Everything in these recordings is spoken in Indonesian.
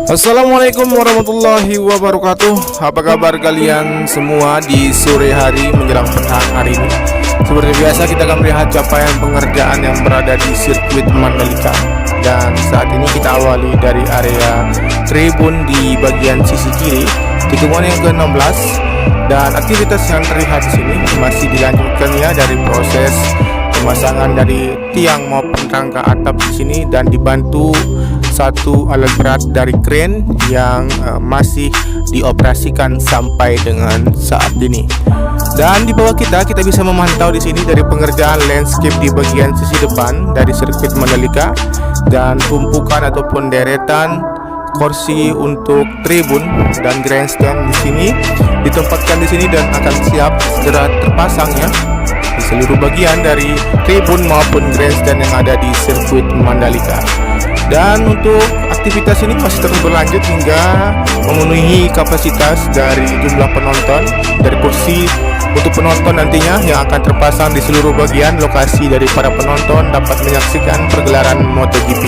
Assalamualaikum warahmatullahi wabarakatuh. Apa kabar kalian semua di sore hari menjelang petang hari ini? Seperti biasa kita akan melihat capaian pengerjaan yang berada di sirkuit Mandalika. Dan saat ini kita awali dari area tribun di bagian sisi kiri, tikungan yang ke-16. Dan aktivitas yang terlihat di sini masih dilanjutkan ya, dari proses pemasangan dari tiang maupun rangka atap di sini, dan dibantu satu alat berat dari kren yang masih dioperasikan sampai dengan saat ini. Dan di bawah kita bisa memantau di sini dari pengerjaan landscape di bagian sisi depan dari sirkuit Mandalika, dan tumpukan ataupun deretan kursi untuk tribun dan grandstand di sini ditempatkan di sini dan akan siap segera terpasang ya di seluruh bagian dari tribun maupun grandstand yang ada di sirkuit Mandalika. Dan untuk aktivitas ini masih terus berlanjut hingga memenuhi kapasitas dari jumlah penonton, dari kursi untuk penonton nantinya yang akan terpasang di seluruh bagian lokasi dari para penonton dapat menyaksikan pergelaran MotoGP.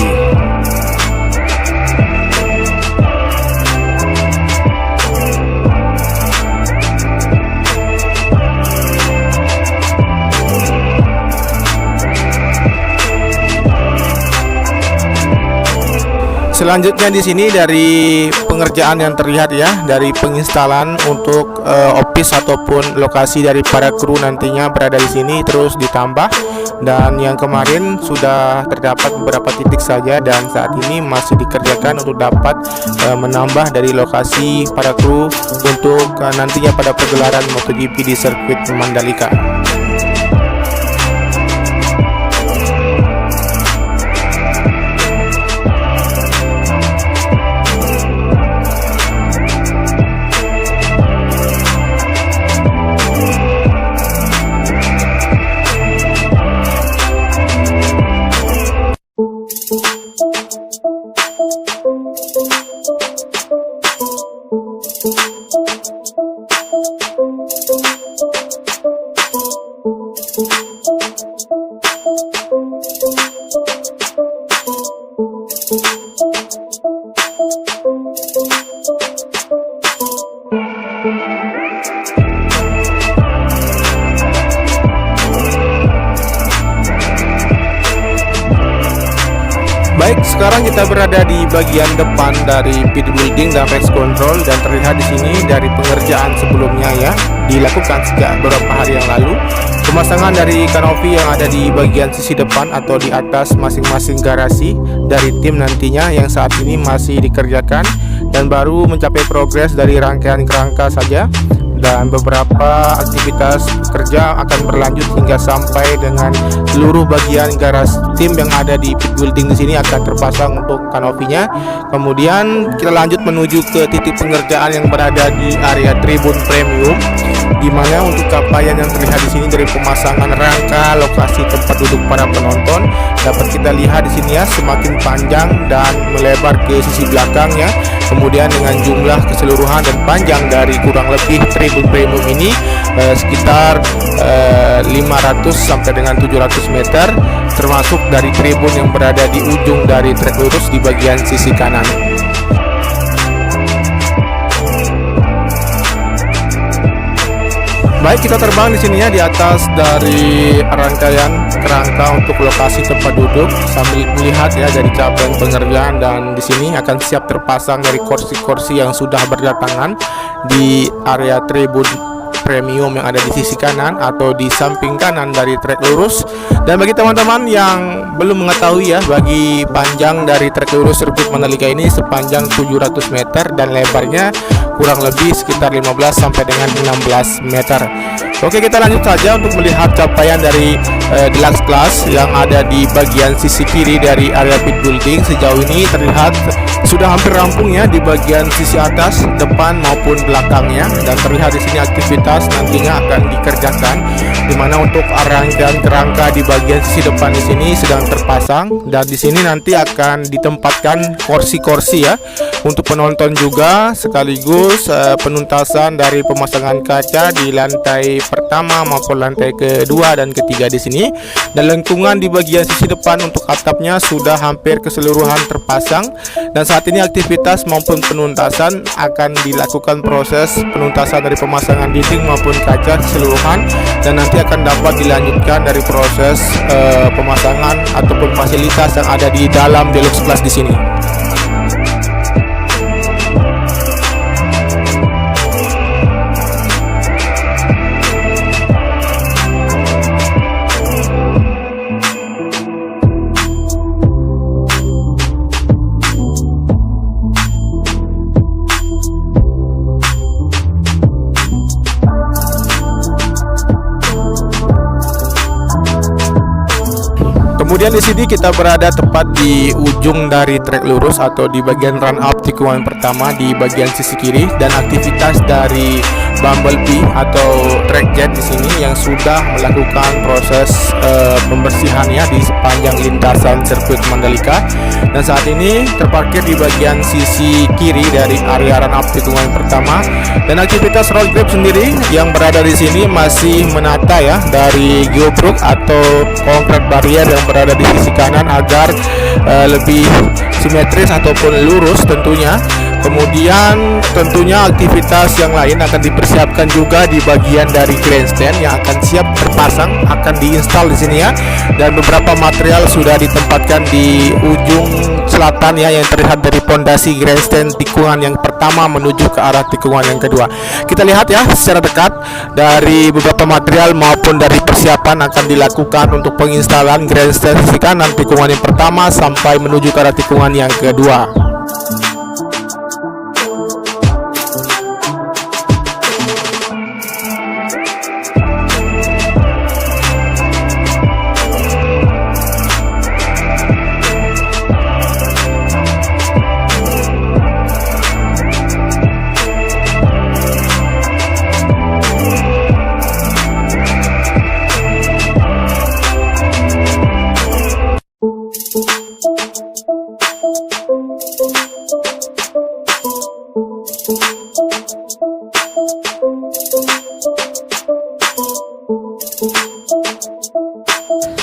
Selanjutnya di sini dari pengerjaan yang terlihat ya, dari penginstalan untuk office ataupun lokasi dari para kru nantinya berada di sini terus ditambah, dan yang kemarin sudah terdapat beberapa titik saja dan saat ini masih dikerjakan untuk dapat menambah dari lokasi para kru untuk nantinya pada pergelaran MotoGP di sirkuit Mandalika. Baik, sekarang kita berada di bagian depan dari pit building dan race control, dan terlihat di sini dari pengerjaan sebelumnya ya dilakukan sejak beberapa hari yang lalu. Pemasangan dari kanopi yang ada di bagian sisi depan atau di atas masing-masing garasi dari tim nantinya yang saat ini masih dikerjakan dan baru mencapai progres dari rangkaian kerangka saja. Dan beberapa aktivitas kerja akan berlanjut hingga sampai dengan seluruh bagian garasi tim yang ada di pit building di sini akan terpasang untuk kanopinya. Kemudian kita lanjut menuju ke titik pengerjaan yang berada di area tribun premium, di mana untuk capaian yang terlihat di sini dari pemasangan rangka lokasi tempat duduk para penonton dapat kita lihat di sini ya, semakin panjang dan melebar ke sisi belakangnya. Kemudian dengan jumlah keseluruhan dan panjang dari kurang lebih tribun premium ini sekitar 500 sampai dengan 700 meter, termasuk dari tribun yang berada di ujung dari trek lurus di bagian sisi kanan. Baik, kita terbang di sininya di atas dari rangkaian kerangka untuk lokasi tempat duduk sambil melihat ya dari capaian pengerjaan, dan di sini akan siap terpasang dari kursi-kursi yang sudah berdatangan di area tribun premium yang ada di sisi kanan atau di samping kanan dari trek lurus. Dan bagi teman-teman yang belum mengetahui ya, bagi panjang dari trek lurus sirkuit Mandalika ini sepanjang 700 meter dan lebarnya kurang lebih sekitar 15 sampai dengan 16 meter. Oke, kita lanjut saja untuk melihat capaian dari deluxe class yang ada di bagian sisi kiri dari area pit building. Sejauh ini terlihat sudah hampir rampung ya di bagian sisi atas, depan maupun belakangnya, dan terlihat di sini aktivitas nantinya akan dikerjakan, di mana untuk rangkaian kerangka di bagian sisi depan di sini sedang terpasang, dan di sini nanti akan ditempatkan kursi-kursi ya untuk penonton juga, sekaligus penuntasan dari pemasangan kaca di lantai pertama maupun lantai kedua dan ketiga di sini. Dan lengkungan di bagian sisi depan untuk atapnya sudah hampir keseluruhan terpasang, dan saat ini aktivitas maupun penuntasan akan dilakukan proses penuntasan dari pemasangan dinding maupun kaca keseluruhan, dan nanti akan dapat dilanjutkan dari proses pemasangan ataupun fasilitas yang ada di dalam deluxe class di sini. Kemudian di sini kita berada tepat di ujung dari trek lurus atau di bagian run up tikungan pertama di bagian sisi kiri, dan aktivitas dari Bumblebee atau track jet di sini yang sudah melakukan proses pembersihannya di sepanjang lintasan sirkuit Mandalika, dan saat ini terparkir di bagian sisi kiri dari area run up tikungan pertama. Dan aktivitas road grip sendiri yang berada di sini masih menata ya dari geobruk atau konkret barrier yang berada di sisi kanan agar lebih simetris ataupun lurus tentunya. Kemudian tentunya aktivitas yang lain akan dipersiapkan juga di bagian dari grandstand yang akan siap terpasang, akan diinstal di sini ya. Dan beberapa material sudah ditempatkan di ujung selatan ya, yang terlihat dari pondasi grandstand tikungan yang pertama menuju ke arah tikungan yang kedua. Kita lihat ya secara dekat dari beberapa material maupun dari persiapan akan dilakukan untuk penginstalan grandstand sisi kanan tikungan yang pertama sampai menuju ke arah tikungan yang kedua.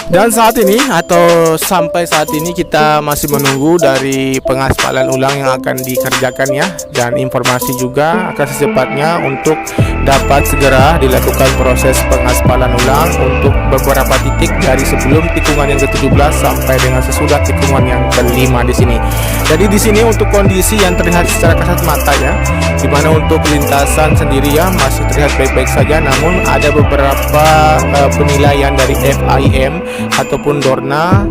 Dan saat ini atau sampai saat ini kita masih menunggu dari pengaspalan ulang yang akan dikerjakan ya, dan informasi juga akan secepatnya untuk dapat segera dilakukan proses pengaspalan ulang untuk beberapa titik dari sebelum tikungan yang ke-17 sampai dengan sesudah tikungan yang ke-5 di sini. Jadi di sini untuk kondisi yang terlihat secara kasat mata ya, dimana untuk lintasan sendiri ya masih terlihat baik-baik saja, namun ada beberapa penilaian dari FIM ataupun Dorna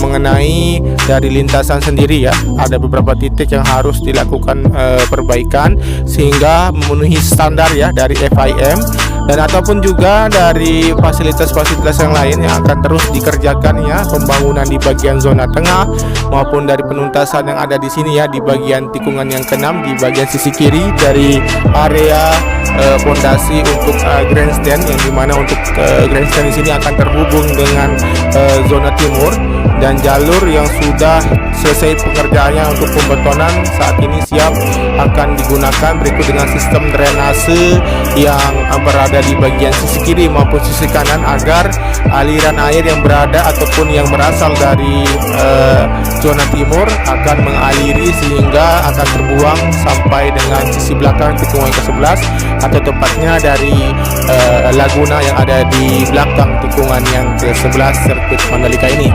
mengenai dari lintasan sendiri ya. Ada beberapa titik yang harus dilakukan perbaikan sehingga memenuhi standar ya dari FIM, dan ataupun juga dari fasilitas-fasilitas yang lain yang akan terus dikerjakan ya, pembangunan di bagian zona tengah maupun dari penuntasan yang ada di sini ya di bagian tikungan yang ke-6 di bagian sisi kiri dari area fondasi untuk grandstand, yang dimana untuk grandstand di sini akan terhubung dengan zona timur, dan jalur yang sudah selesai pekerjaannya untuk pembetonan saat ini siap akan digunakan, berikut dengan sistem drainase yang berada di bagian sisi kiri maupun sisi kanan agar aliran air yang berada ataupun yang berasal dari zona timur akan mengaliri sehingga akan terbuang sampai dengan sisi belakang tikungan ke-11 atau tepatnya dari laguna yang ada di belakang tikungan yang ke-11 sirkuit Mandalika ini.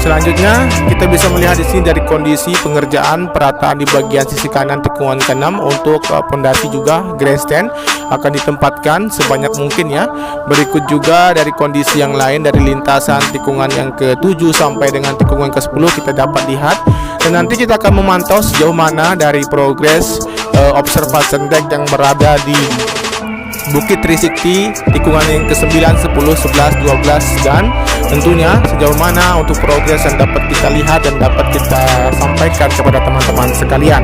Selanjutnya kita bisa melihat di sini dari kondisi pengerjaan perataan di bagian sisi kanan tikungan ke-6 untuk pondasi juga grandstand akan ditempatkan sebanyak mungkin ya. Berikut juga dari kondisi yang lain dari lintasan tikungan yang ke-7 sampai dengan tikungan ke-10 kita dapat lihat, dan nanti kita akan memantau sejauh mana dari progres observation deck yang berada di Bukit 360 tikungan yang ke-9, 10, 11, 12, dan tentunya sejauh mana untuk progres yang dapat kita lihat dan dapat kita sampaikan kepada teman-teman sekalian.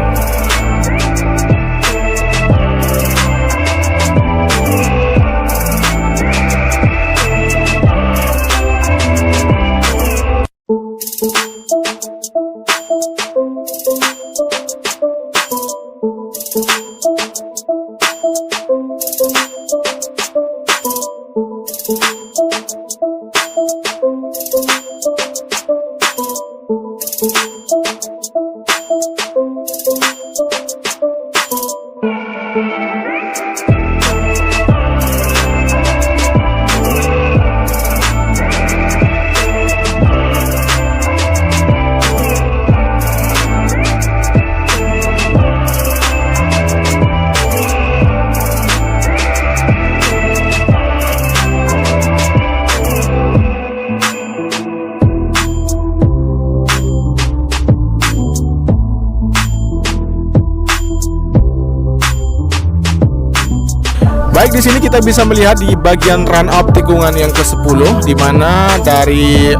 Baik, di sini kita bisa melihat di bagian run up tikungan yang ke-10, di mana dari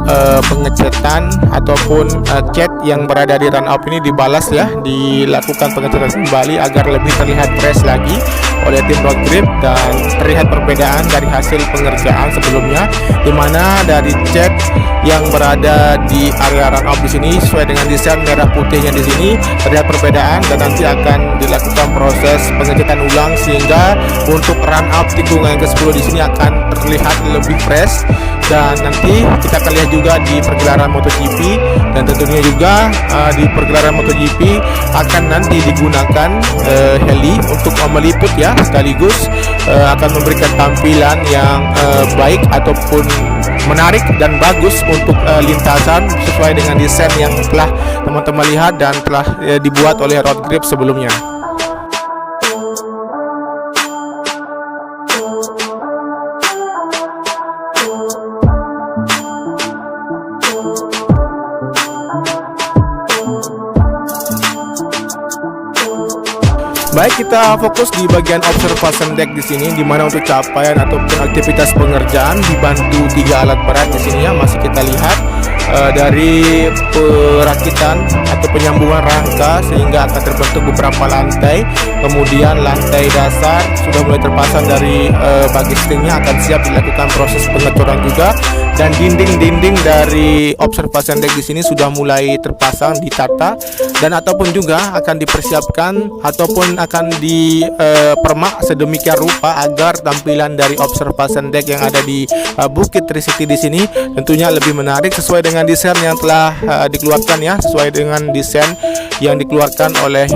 pengecetan ataupun chat yang berada di run up ini dibalas ya, dilakukan pengecetan kembali agar lebih terlihat fresh lagi oleh tim road grip dan terlihat perbedaan dari hasil pengerjaan sebelumnya, di mana dari chat yang berada di area run up di sini sesuai dengan desain merah putihnya di sini terlihat perbedaan, dan nanti akan dilakukan proses pengecetan ulang sehingga untuk run up tikungan ke-10 di sini akan terlihat lebih fresh. Dan nanti kita akan lihat juga di pergelaran MotoGP, dan tentunya juga di pergelaran MotoGP akan nanti digunakan heli untuk meliput ya, sekaligus akan memberikan tampilan yang baik ataupun menarik dan bagus untuk lintasan sesuai dengan desain yang telah teman-teman lihat dan telah dibuat oleh Road Grip sebelumnya. Baik, kita fokus di bagian observation deck di sini, di mana untuk capaian ataupun aktivitas pengerjaan dibantu 3 alat berat di sini ya, masih kita lihat dari perakitan atau penyambungan rangka sehingga akan terbentuk beberapa lantai. Kemudian lantai dasar sudah mulai terpasang dari bagi stingnya, akan siap dilakukan proses pengecoran juga, dan dinding-dinding dari observation deck di sini sudah mulai terpasang, ditata, dan ataupun juga akan dipersiapkan ataupun akan dipermak sedemikian rupa agar tampilan dari observation deck yang ada di Bukit 360 di sini tentunya lebih menarik sesuai dengan desain yang telah dikeluarkan ya, sesuai dengan desain yang dikeluarkan oleh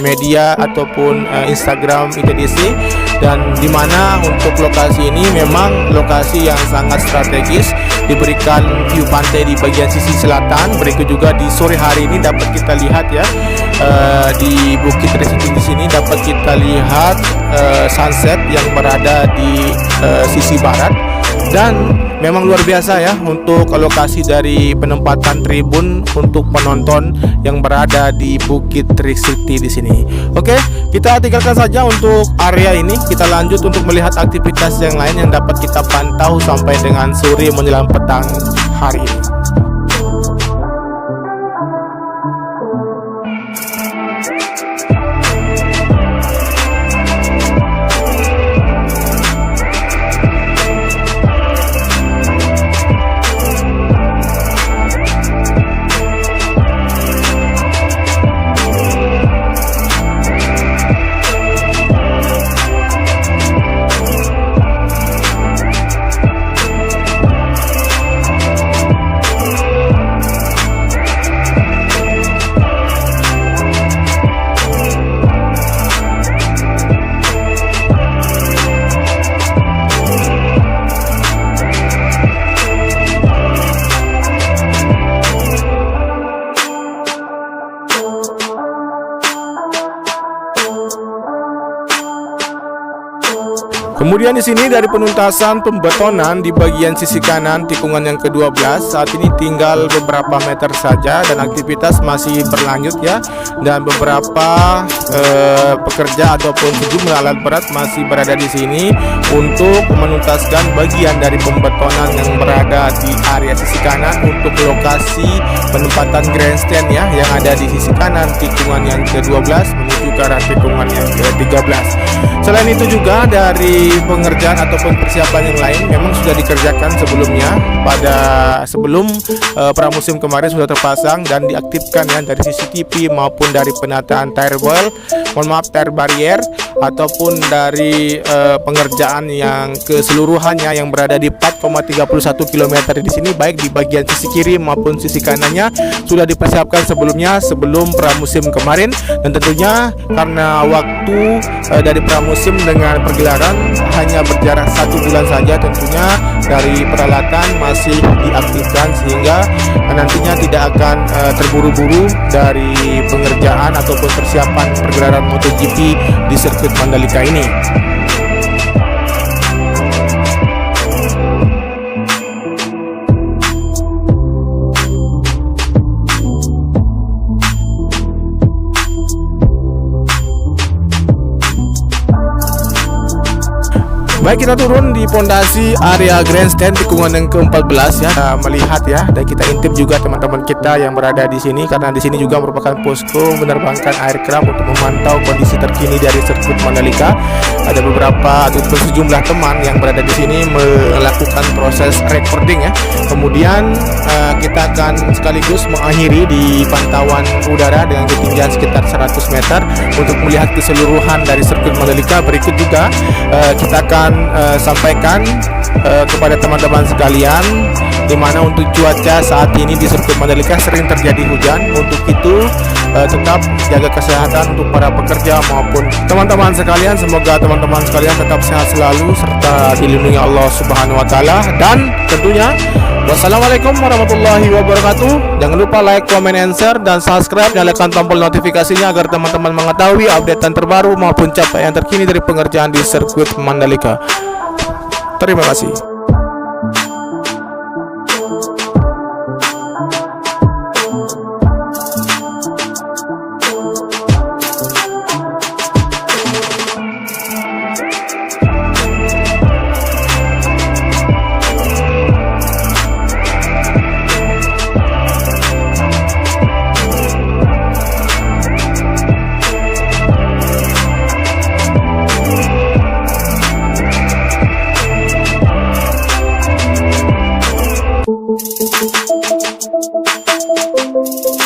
media ataupun Instagram ITDC, dan dimana untuk lokasi ini memang lokasi yang sangat strategis, diberikan view pantai di bagian sisi selatan. Berikut juga di sore hari ini dapat kita lihat ya, di Bukit 360 di sini dapat kita lihat sunset yang berada di sisi barat, dan memang luar biasa ya untuk lokasi dari penempatan tribun untuk penonton yang berada di Bukit 360 di sini. Oke, kita tinggalkan saja untuk area ini. Kita lanjut untuk melihat aktivitas yang lain yang dapat kita pantau sampai dengan sore menjelang petang hari ini. Kemudian di sini dari penuntasan pembetonan di bagian sisi kanan tikungan yang ke-12, saat ini tinggal beberapa meter saja dan aktivitas masih berlanjut ya, dan beberapa pekerja ataupun sejumlah alat berat masih berada di sini untuk menuntaskan bagian dari pembetonan yang berada di area sisi kanan untuk lokasi penempatan grandstand ya, yang ada di sisi kanan tikungan yang ke-12 menuju ke arah tikungan yang ke-13. Selain itu juga dari pengerjaan ataupun persiapan yang lain memang sudah dikerjakan sebelumnya pada sebelum pramusim kemarin sudah terpasang dan diaktifkan ya dari CCTV maupun dari penataan tire barrier ataupun dari pengerjaan yang keseluruhannya yang berada di 4,31 km di sini, baik di bagian sisi kiri maupun sisi kanannya sudah dipersiapkan sebelumnya sebelum pramusim kemarin. Dan tentunya karena waktu dari pramusim dengan pergelaran hanya berjarak 1 bulan saja, tentunya dari peralatan masih diaktifkan sehingga nantinya tidak akan terburu-buru dari pengerjaan ataupun persiapan pergelaran MotoGP di sirkuit Mandalika ini. Baik, kita turun di pondasi area grandstand tikungan yang ke-14 ya, melihat ya, dan kita intip juga teman-teman kita yang berada di sini karena di sini juga merupakan posko menerbangkan aircraft untuk memantau kondisi terkini dari sirkuit Mandalika. Ada beberapa ataupun sejumlah teman yang berada di sini melakukan proses recording ya. Kemudian kita akan sekaligus mengakhiri di pantauan udara dengan ketinggian sekitar 100 meter untuk melihat keseluruhan dari sirkuit Mandalika. Berikut juga kita akan sampaikan kepada teman-teman sekalian di mana untuk cuaca saat ini di sirkuit Mandalika sering terjadi hujan. Untuk itu tetap jaga kesehatan untuk para pekerja maupun teman-teman sekalian. Semoga teman-teman sekalian tetap sehat selalu serta dilindungi Allah Subhanahu wa taala. Dan tentunya wassalamualaikum warahmatullahi wabarakatuh. Jangan lupa like, comment, and share, dan subscribe, nyalakan tombol notifikasinya agar teman-teman mengetahui updatean terbaru maupun capaian terkini dari pengerjaan di sirkuit Mandalika. Terima kasih.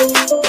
Thank you.